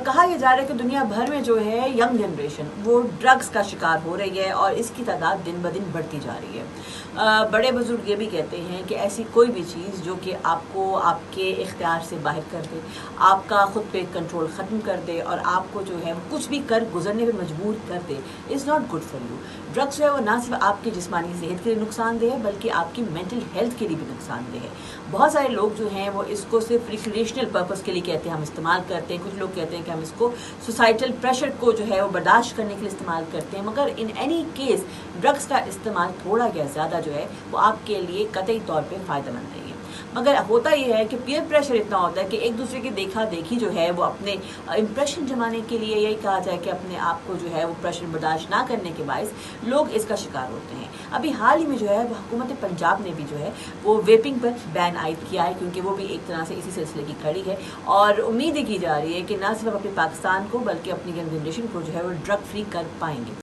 کہا یہ جا رہا ہے کہ دنیا بھر میں جو ہے ینگ جنریشن وہ ڈرگس کا شکار ہو رہی ہے اور اس کی تعداد دن بدن بڑھتی جا رہی ہے۔ بڑے بزرگ یہ بھی کہتے ہیں کہ ایسی کوئی بھی چیز جو کہ آپ کو آپ کے اختیار سے باہر کر دے، آپ کا خود پہ کنٹرول ختم کر دے اور آپ کو جو ہے کچھ بھی کر گزرنے پہ مجبور کر دے، is not good for you. Drugs جو ہے وہ نہ صرف آپ کی جسمانی صحت کے لیے نقصان دہ ہے بلکہ آپ کی مینٹل ہیلتھ کے لیے بھی نقصان دہ ہے۔ بہت سارے لوگ جو ہیں وہ اس کو صرف ریکریشنل پرپز کے لیے کہتے ہیں ہم استعمال کرتے ہیں، کچھ لوگ کہتے ہیں کہ ہم اس کو سوسائٹل پریشر کو جو ہے وہ برداشت کرنے کے لیے استعمال کرتے ہیں، مگر ان اینی کیس ڈرگس کا استعمال تھوڑا یا زیادہ جو ہے وہ آپ کے لیے قطعی طور پہ فائدہ مند نہیں ہے۔ مگر ہوتا یہ ہے کہ پیئر پریشر اتنا ہوتا ہے کہ ایک دوسرے کی دیکھا دیکھی جو ہے وہ اپنے امپریشن جمانے کے لیے، یہی کہا جائے کہ اپنے آپ کو جو ہے وہ پریشر برداشت نہ کرنے کے باعث لوگ اس کا شکار ہوتے ہیں۔ ابھی حال ہی میں جو ہے وہ حکومت پنجاب نے بھی جو ہے وہ ویپنگ پر بین عائد کیا ہے، کیونکہ وہ بھی ایک طرح سے اسی سلسلے کی کڑی ہے، اور امید کی جا رہی ہے کہ نہ صرف اپنے پاکستان کو بلکہ اپنی ینگ جنریشن کو جو ہے وہ ڈرگ فری کر پائیں گے۔